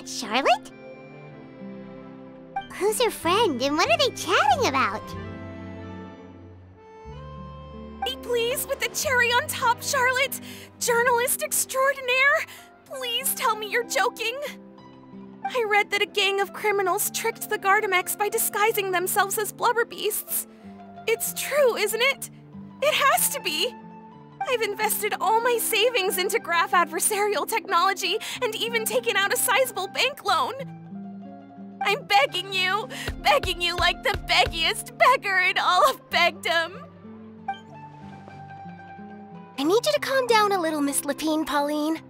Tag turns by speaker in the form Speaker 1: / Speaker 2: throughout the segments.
Speaker 1: that Charlotte? Who's her friend, and what are they chatting about?
Speaker 2: Please, with the cherry on top, Charlotte! Journalist extraordinaire! Please tell me you're joking! I read that a gang of criminals tricked the Gardamex by disguising themselves as blubber beasts. It's true, isn't it? It has to be! I've invested all my savings into graph adversarial technology and even taken out a sizable bank loan. I'm begging you like the beggiest beggar in all of begdom.
Speaker 3: I need you to calm down a little, Miss Lapine, Pauline.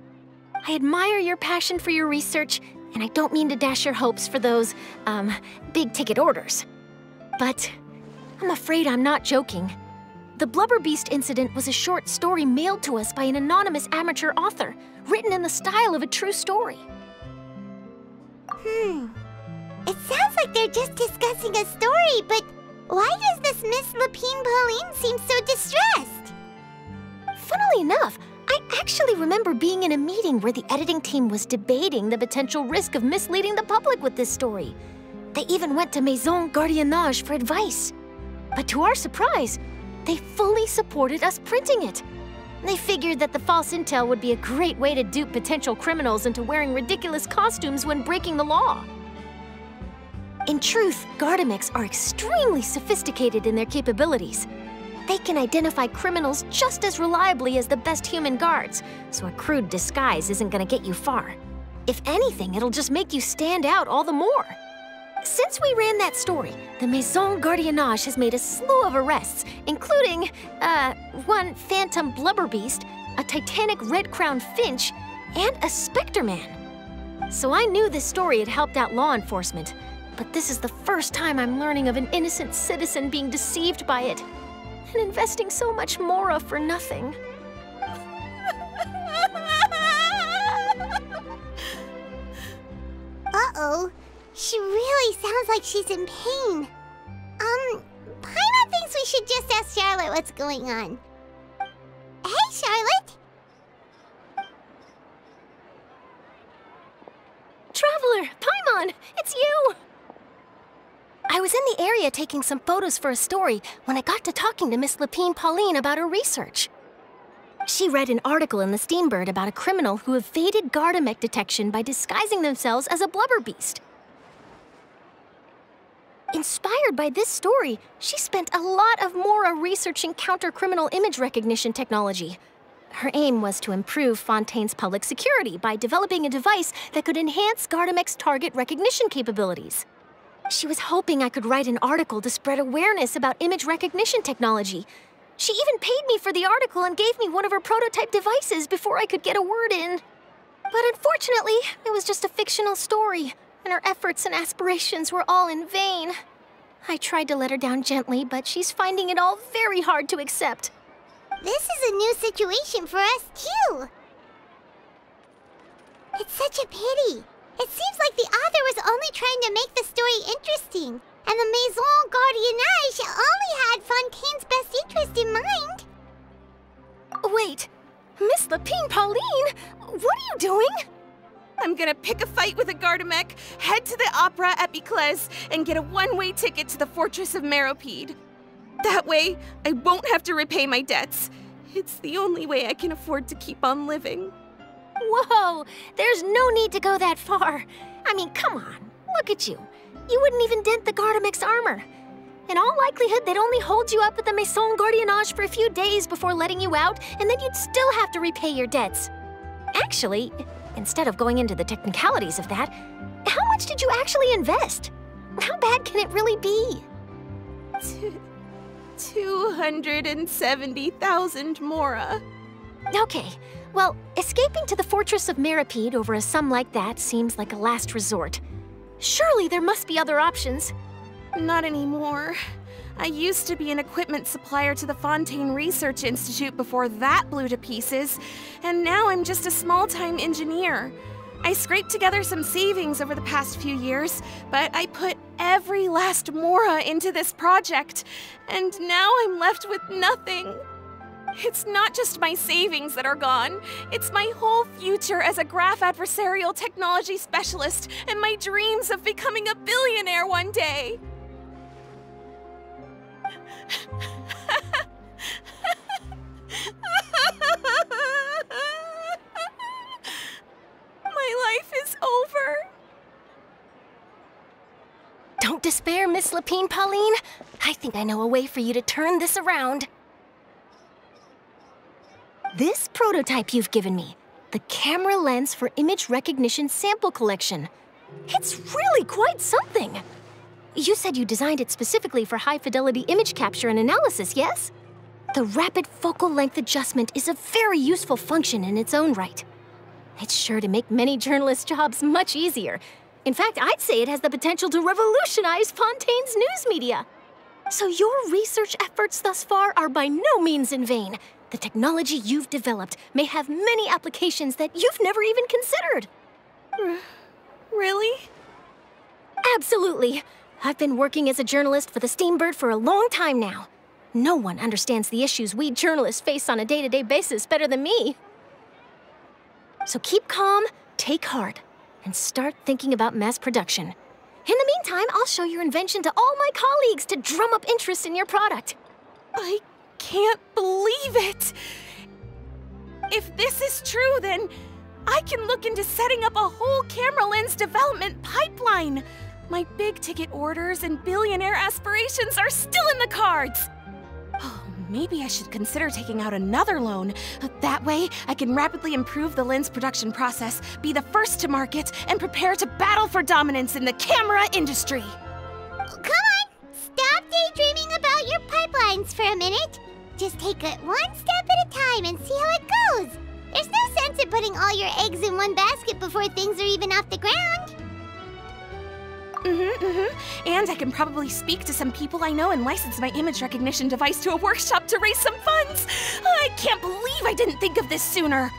Speaker 3: I admire your passion for your research, and I don't mean to dash your hopes for those, big-ticket orders. But I'm afraid I'm not joking. The Blubber Beast incident was a short story mailed to us by an anonymous amateur author, written in the style of a true story.
Speaker 1: It sounds like they're just discussing a story, but why does this Miss Lapine Pauline seem so distressed?
Speaker 3: Funnily enough, I actually remember being in a meeting where the editing team was debating the potential risk of misleading the public with this story. They even went to Maison Gardiennage for advice. But to our surprise, they fully supported us printing it. They figured that the false intel would be a great way to dupe potential criminals into wearing ridiculous costumes when breaking the law. In truth, Gardamex are extremely sophisticated in their capabilities. They can identify criminals just as reliably as the best human guards, so a crude disguise isn't gonna get you far. If anything, it'll just make you stand out all the more. Since we ran that story, the Maison Gardiennage has made a slew of arrests, including, one phantom blubber beast, a titanic red-crowned finch, and a Spectre Man. So I knew this story had helped out law enforcement, but this is the first time I'm learning of an innocent citizen being deceived by it. And investing so much Mora for nothing.
Speaker 1: Uh-oh. She really sounds like she's in pain. Paimon thinks we should just ask Charlotte what's going on. Hey, Charlotte!
Speaker 3: Traveler, Paimon, it's you! I was in the area taking some photos for a story when I got to talking to Miss Lapine Pauline about her research. She read an article in the Steambird about a criminal who evaded Gardamex detection by disguising themselves as a blubber beast. Inspired by this story, she spent a lot of Mora researching counter-criminal image recognition technology. Her aim was to improve Fontaine's public security by developing a device that could enhance Gardamex target recognition capabilities. She was hoping I could write an article to spread awareness about image recognition technology. She even paid me for the article and gave me one of her prototype devices before I could get a word in. But unfortunately, it was just a fictional story, and her efforts and aspirations were all in vain. I tried to let her down gently, but she's finding it all very hard to accept.
Speaker 1: This is a new situation for us, too. It's such a pity. It seems like the author was only trying to make the story interesting, and the Maison Gardiennage only had Fontaine's best interest in mind.
Speaker 3: Wait, Miss Lapine Pauline, what are you doing?
Speaker 2: I'm gonna pick a fight with a Gardamex, head to the Opera at Biclès, and get a one-way ticket to the Fortress of Meropide. That way, I won't have to repay my debts. It's the only way I can afford to keep on living.
Speaker 3: Whoa, there's no need to go that far. I mean, come on, look at you. You wouldn't even dent the Gardamex armor. In all likelihood, they'd only hold you up at the Maison Gardiennage for a few days before letting you out, and then you'd still have to repay your debts. Actually, instead of going into the technicalities of that, how much did you actually invest? How bad can it really be?
Speaker 2: 270,000 Mora.
Speaker 3: Okay, well, escaping to the Fortress of Meropide over a sum like that seems like a last resort. Surely there must be other options.
Speaker 2: Not anymore. I used to be an equipment supplier to the Fontaine Research Institute before that blew to pieces, and now I'm just a small-time engineer. I scraped together some savings over the past few years, but I put every last Mora into this project, and now I'm left with nothing. It's not just my savings that are gone. It's my whole future as a graph adversarial technology specialist and my dreams of becoming a billionaire one day. My life is over.
Speaker 3: Don't despair, Miss Lapine, Pauline. I think I know a way for you to turn this around. This prototype you've given me, the camera lens for image recognition sample collection. It's really quite something. You said you designed it specifically for high-fidelity image capture and analysis, yes? The rapid focal length adjustment is a very useful function in its own right. It's sure to make many journalists' jobs much easier. In fact, I'd say it has the potential to revolutionize Fontaine's news media. So your research efforts thus far are by no means in vain. The technology you've developed may have many applications that you've never even considered.
Speaker 2: Really?
Speaker 3: Absolutely. I've been working as a journalist for the Steambird for a long time now. No one understands the issues we journalists face on a day-to-day basis better than me. So keep calm, take heart, and start thinking about mass production. In the meantime, I'll show your invention to all my colleagues to drum up interest in your product.
Speaker 2: I can't believe it! If this is true, then I can look into setting up a whole camera lens development pipeline. My big-ticket orders and billionaire aspirations are still in the cards. Oh, maybe I should consider taking out another loan. That way, I can rapidly improve the lens production process, be the first to market, and prepare to battle for dominance in the camera industry.
Speaker 1: Come on! Stop daydreaming about your pipelines for a minute. Just take it one step at a time and see how it goes. There's no sense in putting all your eggs in one basket before things are even off the ground.
Speaker 2: And I can probably speak to some people I know and license my image recognition device to a workshop to raise some funds. I can't believe I didn't think of this sooner.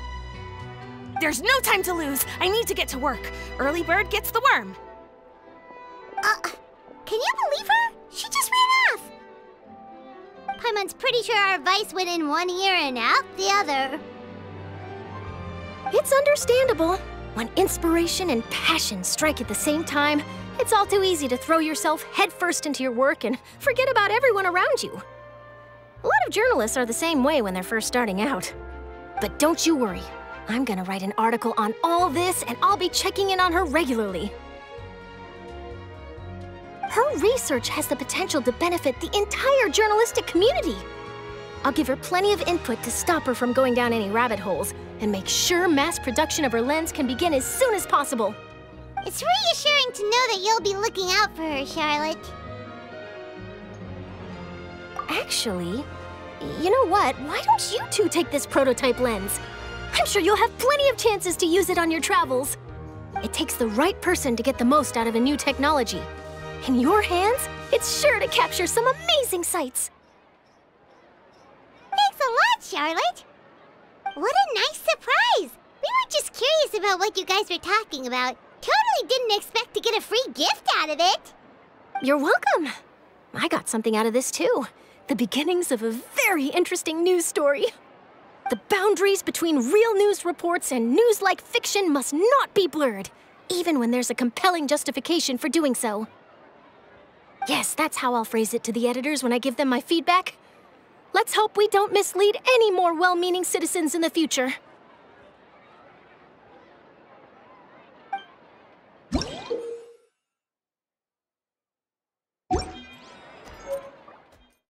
Speaker 2: There's no time to lose. I need to get to work. Early bird gets the worm.
Speaker 1: Can you believe her? She just ran off. Paimon's pretty sure our advice went in one ear and out the other.
Speaker 3: It's understandable. When inspiration and passion strike at the same time, it's all too easy to throw yourself headfirst into your work and forget about everyone around you. A lot of journalists are the same way when they're first starting out. But don't you worry. I'm gonna write an article on all this, and I'll be checking in on her regularly. Her research has the potential to benefit the entire journalistic community. I'll give her plenty of input to stop her from going down any rabbit holes and make sure mass production of her lens can begin as soon as possible.
Speaker 1: It's reassuring to know that you'll be looking out for her, Charlotte.
Speaker 3: Actually, you know what? Why don't you two take this prototype lens? I'm sure you'll have plenty of chances to use it on your travels. It takes the right person to get the most out of a new technology. In your hands, it's sure to capture some amazing sights.
Speaker 1: Thanks a lot, Charlotte. What a nice surprise. We were just curious about what you guys were talking about. Totally didn't expect to get a free gift out of it.
Speaker 3: You're welcome. I got something out of this too. The beginnings of a very interesting news story. The boundaries between real news reports and news-like fiction must not be blurred, even when there's a compelling justification for doing so. Yes, that's how I'll phrase it to the editors when I give them my feedback. Let's hope we don't mislead any more well-meaning citizens in the future.